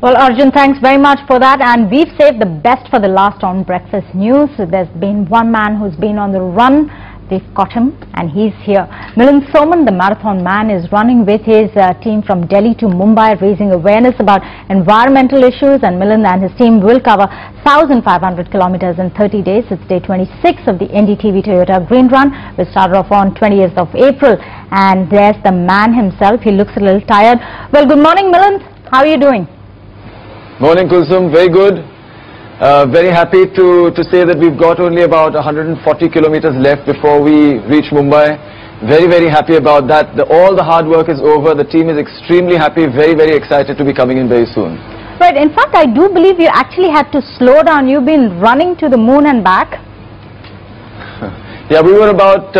Well, Arjun, thanks very much for that, and we've saved the best for the last on Breakfast News. There's been one man who's been on the run. They've caught him and he's here. Milind Soman, the marathon man, is running with his team from Delhi to Mumbai, raising awareness about environmental issues, and Milind and his team will cover 1,500 kilometers in 30 days. It's day 26 of the NDTV Toyota Green Run, which started off on 20th of April. And there's the man himself. He looks a little tired. Well, good morning, Milind. How are you doing? Morning, Kulsum. Very good. Very happy to say that we've got only about 140 kilometers left before we reach Mumbai. Very happy about that. All the hard work is over. The team is extremely happy, very excited to be coming in very soon. Right. In fact, I do believe you actually had to slow down. You've been running to the moon and back. Yeah, we were about,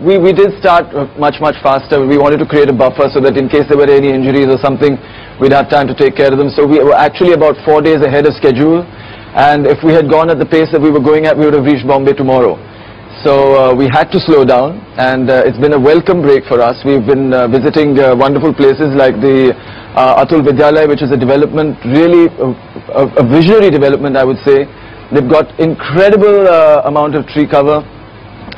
we did start much faster. We wanted to create a buffer so that in case there were any injuries or something, we'd have time to take care of them. So we were actually about 4 days ahead of schedule. And if we had gone at the pace that we were going at, we would have reached Bombay tomorrow. So we had to slow down, and it's been a welcome break for us. We've been visiting wonderful places like the Atul Vidyalaya, which is a development, really a visionary development, I would say. They've got incredible amount of tree cover,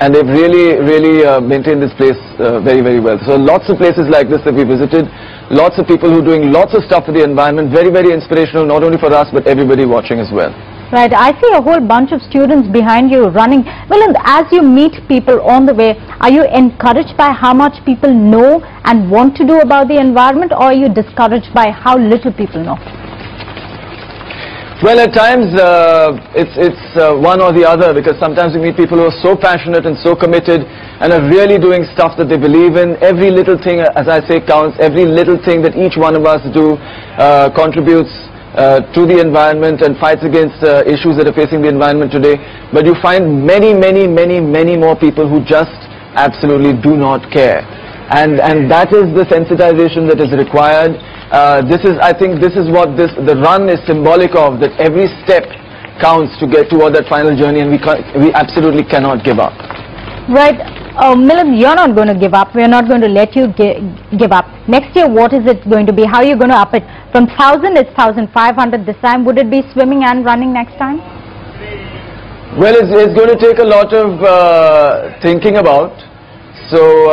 and they've really maintained this place very well. So lots of places like this that we visited, lots of people who are doing lots of stuff for the environment, very inspirational, not only for us but everybody watching as well. Right, I see a whole bunch of students behind you running. Well, and as you meet people on the way, are you encouraged by how much people know and want to do about the environment, or are you discouraged by how little people know? Well, at times it's one or the other, because sometimes we meet people who are so passionate and so committed and are really doing stuff that they believe in. Every little thing, as I say, counts. Every little thing that each one of us do contributes to the environment and fights against issues that are facing the environment today. But you find many more people who just absolutely do not care. And that is the sensitization that is required. I think this is what the run is symbolic of, that every step counts to get toward that final journey, and we absolutely cannot give up. Right. Milind, you're not going to give up. We're not going to let you give up. Next year, what is it going to be? How are you going to up it? From 1,000, it's 1,500 this time. Would it be swimming and running next time? Well, it's going to take a lot of thinking about. So,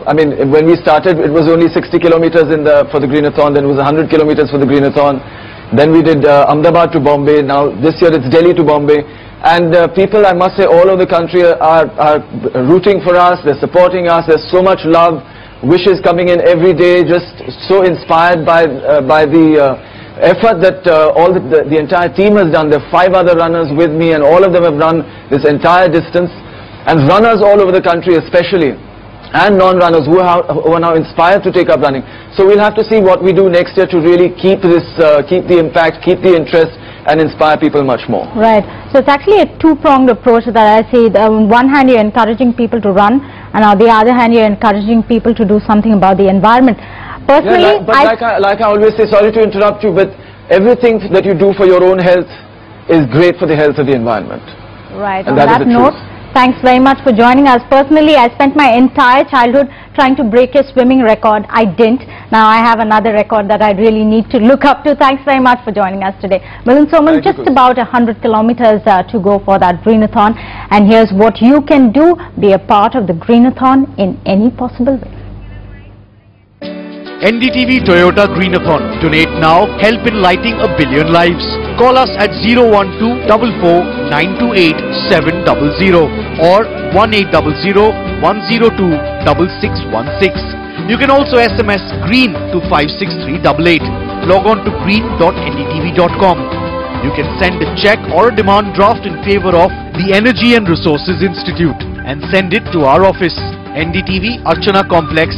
I mean, when we started, it was only 60 kilometers for the Greenathon, then it was 100 kilometers for the Greenathon. Then we did Ahmedabad to Bombay. Now, this year it's Delhi to Bombay. And people, I must say, all over the country are rooting for us. They're supporting us. There's so much love, wishes coming in every day, just so inspired by the effort that the entire team has done. There are 5 other runners with me, and all of them have run this entire distance. And runners all over the country especially, and non-runners who are now inspired to take up running. So we'll have to see what we do next year to really keep the impact, keep the interest, and inspire people much more. Right. So it's actually a two-pronged approach that I see. On one hand, you're encouraging people to run, and on the other hand, you're encouraging people to do something about the environment. Personally, yeah, like I always say, sorry to interrupt you, but everything that you do for your own health is great for the health of the environment. Right. And on that note, thanks very much for joining us. Personally, I spent my entire childhood trying to break your swimming record. I didn't. Now I have another record that I really need to look up to. Thanks very much for joining us today. Milind Soman, just about 100 kilometers to go for that Greenathon. And here's what you can do. Be a part of the Greenathon in any possible way. NDTV Toyota Greenathon. Donate now. Help in lighting 1 billion lives. Call us at 012 44 928 700 or 1800 102 6616. You can also SMS GREEN to 56388. Log on to green.ndtv.com. You can send a check or a demand draft in favor of the Energy and Resources Institute and send it to our office, NDTV Archana Complex,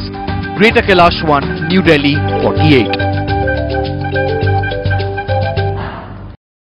Greater Kailash 1, New Delhi 48.